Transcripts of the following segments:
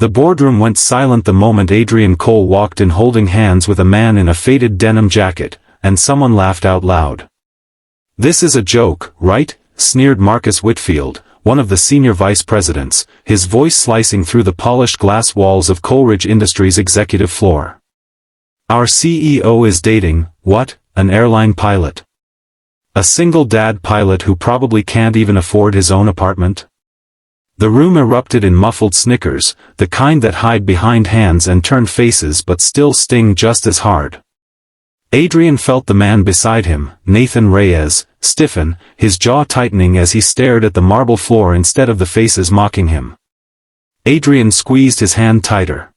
The boardroom went silent the moment Adrian Cole walked in holding hands with a man in a faded denim jacket, and someone laughed out loud. "This is a joke, right?" sneered Marcus Whitfield, one of the senior vice presidents, his voice slicing through the polished glass walls of Coleridge Industries' executive floor. "Our CEO is dating, what, an airline pilot? A single dad pilot who probably can't even afford his own apartment?" The room erupted in muffled snickers, the kind that hide behind hands and turn faces but still sting just as hard. Adrian felt the man beside him, Nathan Reyes, stiffen, his jaw tightening as he stared at the marble floor instead of the faces mocking him. Adrian squeezed his hand tighter.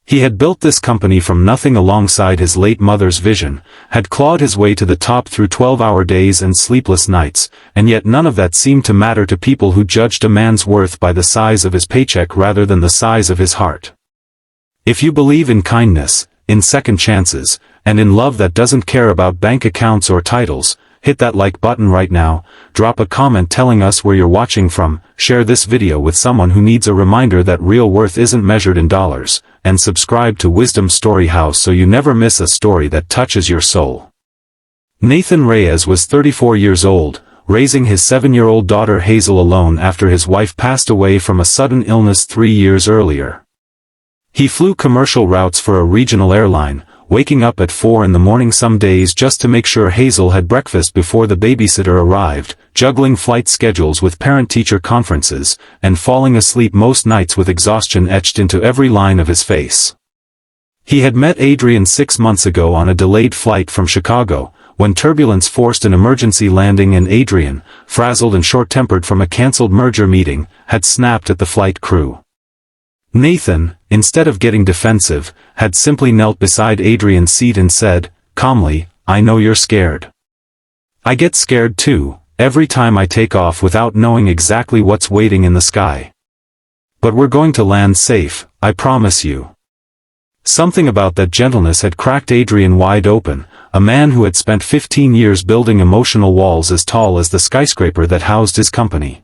He had built this company from nothing alongside his late mother's vision, had clawed his way to the top through 12-hour days and sleepless nights, and yet none of that seemed to matter to people who judged a man's worth by the size of his paycheck rather than the size of his heart. If you believe in kindness, in second chances, and in love that doesn't care about bank accounts or titles, hit that like button right now, drop a comment telling us where you're watching from, share this video with someone who needs a reminder that real worth isn't measured in dollars, and subscribe to Wisdom Story House so you never miss a story that touches your soul. Nathan Reyes was 34 years old, raising his 7-year-old daughter Hazel alone after his wife passed away from a sudden illness 3 years earlier. He flew commercial routes for a regional airline, waking up at 4 in the morning some days just to make sure Hazel had breakfast before the babysitter arrived, juggling flight schedules with parent-teacher conferences, and falling asleep most nights with exhaustion etched into every line of his face. He had met Adrian 6 months ago on a delayed flight from Chicago, when turbulence forced an emergency landing and Adrian, frazzled and short-tempered from a cancelled merger meeting, had snapped at the flight crew. Nathan, instead of getting defensive, had simply knelt beside Adrian's seat and said, calmly, "I know you're scared. I get scared too, every time I take off without knowing exactly what's waiting in the sky. But we're going to land safe, I promise you." Something about that gentleness had cracked Adrian wide open, a man who had spent 15 years building emotional walls as tall as the skyscraper that housed his company.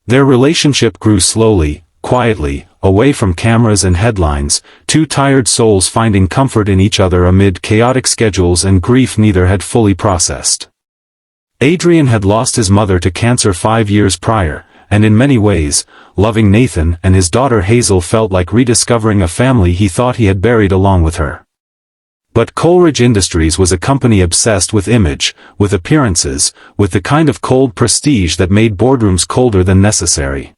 Their relationship grew slowly, quietly, away from cameras and headlines, two tired souls finding comfort in each other amid chaotic schedules and grief neither had fully processed. Adrian had lost his mother to cancer 5 years prior, and in many ways, loving Nathan and his daughter Hazel felt like rediscovering a family he thought he had buried along with her. But Coleridge Industries was a company obsessed with image, with appearances, with the kind of cold prestige that made boardrooms colder than necessary.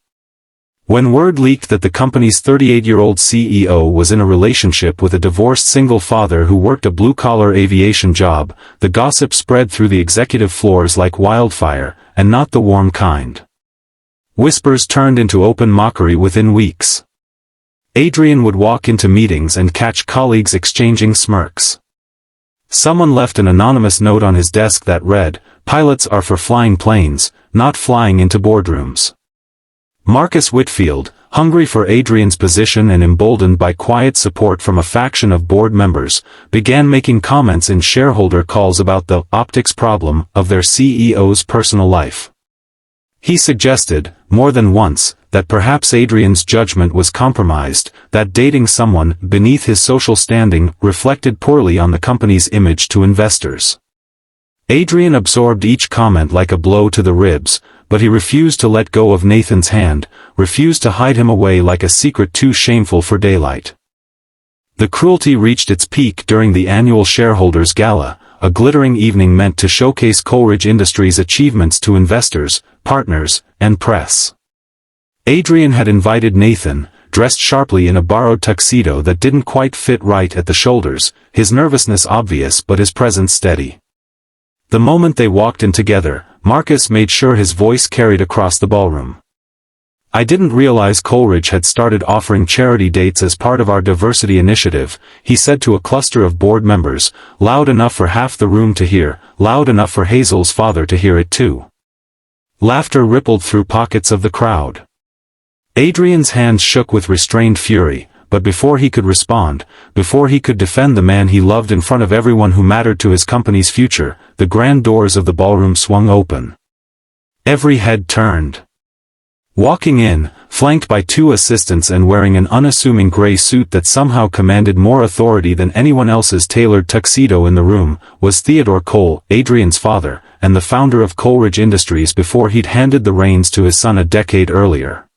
When word leaked that the company's 38-year-old CEO was in a relationship with a divorced single father who worked a blue-collar aviation job, the gossip spread through the executive floors like wildfire, and not the warm kind. Whispers turned into open mockery within weeks. Adrian would walk into meetings and catch colleagues exchanging smirks. Someone left an anonymous note on his desk that read, "Pilots are for flying planes, not flying into boardrooms." Marcus Whitfield, hungry for Adrian's position and emboldened by quiet support from a faction of board members, began making comments in shareholder calls about the optics problem of their CEO's personal life. He suggested, more than once, that perhaps Adrian's judgment was compromised, that dating someone beneath his social standing reflected poorly on the company's image to investors. Adrian absorbed each comment like a blow to the ribs, but he refused to let go of Nathan's hand, refused to hide him away like a secret too shameful for daylight. The cruelty reached its peak during the annual shareholders' gala, a glittering evening meant to showcase Coleridge Industries' achievements to investors, partners, and press. Adrian had invited Nathan, dressed sharply in a borrowed tuxedo that didn't quite fit right at the shoulders, his nervousness obvious but his presence steady. The moment they walked in together, Marcus made sure his voice carried across the ballroom. "I didn't realize Coleridge had started offering charity dates as part of our diversity initiative," he said to a cluster of board members, loud enough for half the room to hear, loud enough for Hazel's father to hear it too. Laughter rippled through pockets of the crowd. Adrian's hands shook with restrained fury, but before he could respond, before he could defend the man he loved in front of everyone who mattered to his company's future, the grand doors of the ballroom swung open. Every head turned. Walking in, flanked by two assistants and wearing an unassuming gray suit that somehow commanded more authority than anyone else's tailored tuxedo in the room, was Theodore Cole, Adrian's father, and the founder of Coleridge Industries before he'd handed the reins to his son a decade earlier.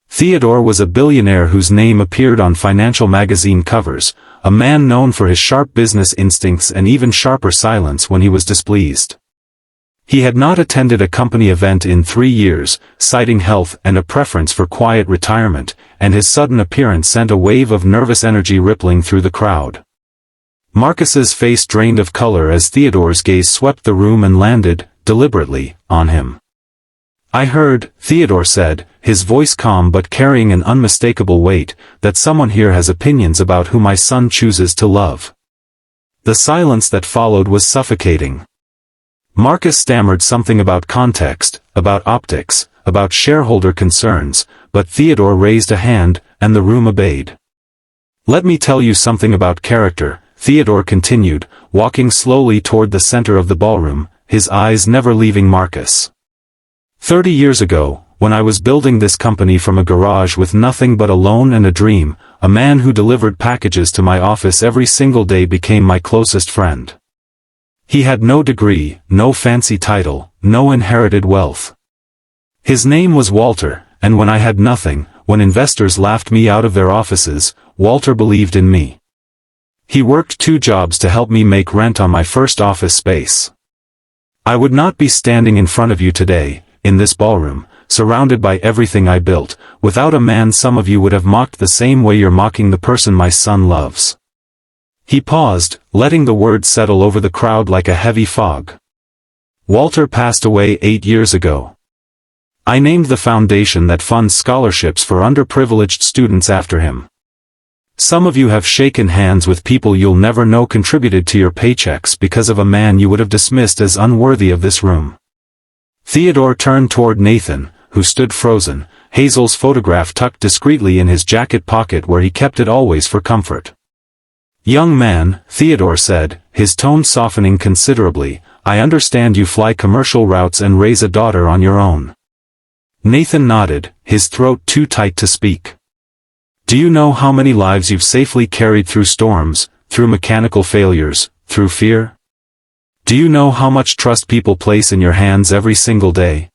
Theodore was a billionaire whose name appeared on financial magazine covers, a man known for his sharp business instincts and even sharper silence when he was displeased. He had not attended a company event in 3 years, citing health and a preference for quiet retirement, and his sudden appearance sent a wave of nervous energy rippling through the crowd. Marcus's face drained of color as Theodore's gaze swept the room and landed, deliberately, on him. "I heard," Theodore said, his voice calm but carrying an unmistakable weight, "that someone here has opinions about who my son chooses to love." The silence that followed was suffocating. Marcus stammered something about context, about optics, about shareholder concerns, but Theodore raised a hand, and the room obeyed. "Let me tell you something about character," Theodore continued, walking slowly toward the center of the ballroom, his eyes never leaving Marcus. 30 years ago, when I was building this company from a garage with nothing but a loan and a dream, a man who delivered packages to my office every single day became my closest friend. He had no degree, no fancy title, no inherited wealth. His name was Walter, and when I had nothing, when investors laughed me out of their offices, Walter believed in me. He worked 2 jobs to help me make rent on my first office space. I would not be standing in front of you today, in this ballroom, surrounded by everything I built, without a man some of you would have mocked the same way you're mocking the person my son loves. He paused, letting the words settle over the crowd like a heavy fog. Walter passed away 8 years ago. I named the foundation that funds scholarships for underprivileged students after him. Some of you have shaken hands with people you'll never know contributed to your paychecks because of a man you would have dismissed as unworthy of this room. Theodore turned toward Nathan, who stood frozen, Hazel's photograph tucked discreetly in his jacket pocket where he kept it always for comfort. "Young man," Theodore said, his tone softening considerably, "I understand you fly commercial routes and raise a daughter on your own." Nathan nodded, his throat too tight to speak. "Do you know how many lives you've safely carried through storms, through mechanical failures, through fear? Do you know how much trust people place in your hands every single day?"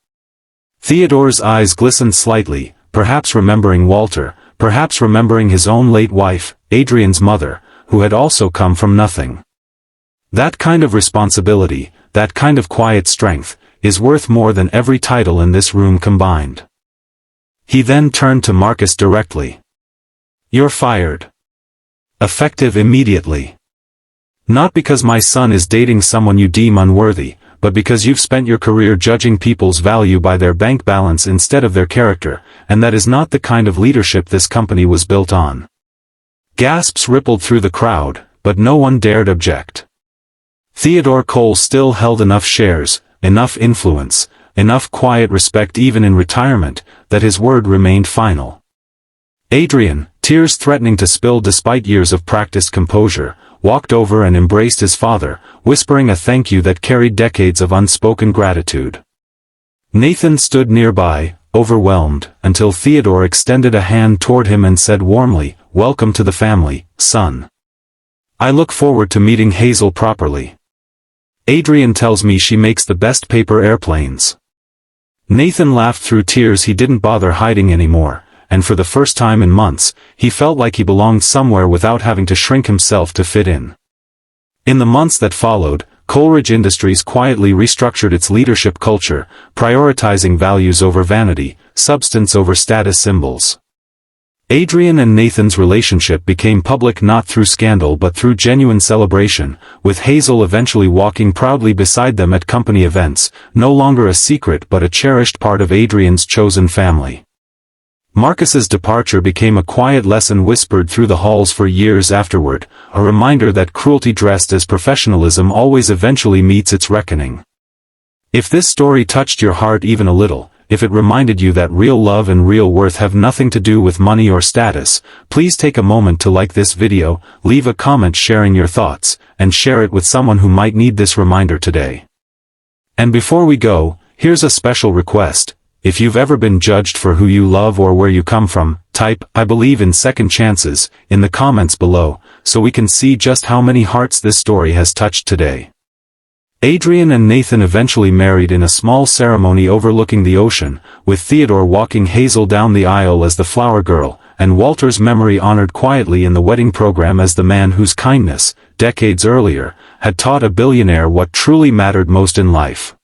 Theodore's eyes glistened slightly, perhaps remembering Walter, perhaps remembering his own late wife, Adrian's mother, who had also come from nothing. That kind of responsibility, that kind of quiet strength, is worth more than every title in this room combined. He then turned to Marcus directly. "You're fired. Effective immediately. Not because my son is dating someone you deem unworthy, but because you've spent your career judging people's value by their bank balance instead of their character, and that is not the kind of leadership this company was built on." Gasps rippled through the crowd, but no one dared object. Theodore Cole still held enough shares, enough influence, enough quiet respect even in retirement, that his word remained final. Adrian, tears threatening to spill despite years of practiced composure, walked over and embraced his father, whispering a thank you that carried decades of unspoken gratitude. Nathan stood nearby, overwhelmed, until Theodore extended a hand toward him and said warmly, "Welcome to the family, son. I look forward to meeting Hazel properly. Adrian tells me she makes the best paper airplanes." Nathan laughed through tears he didn't bother hiding anymore, and for the first time in months, he felt like he belonged somewhere without having to shrink himself to fit in. In the months that followed, Coleridge Industries quietly restructured its leadership culture, prioritizing values over vanity, substance over status symbols. Adrian and Nathan's relationship became public not through scandal but through genuine celebration, with Hazel eventually walking proudly beside them at company events, no longer a secret but a cherished part of Adrian's chosen family. Marcus's departure became a quiet lesson whispered through the halls for years afterward, a reminder that cruelty dressed as professionalism always eventually meets its reckoning. If this story touched your heart even a little, if it reminded you that real love and real worth have nothing to do with money or status, please take a moment to like this video, leave a comment sharing your thoughts, and share it with someone who might need this reminder today. And before we go, here's a special request. If you've ever been judged for who you love or where you come from, type "I believe in second chances" in the comments below, so we can see just how many hearts this story has touched today. Adrian and Nathan eventually married in a small ceremony overlooking the ocean, with Theodore walking Hazel down the aisle as the flower girl, and Walter's memory honored quietly in the wedding program as the man whose kindness, decades earlier, had taught a billionaire what truly mattered most in life.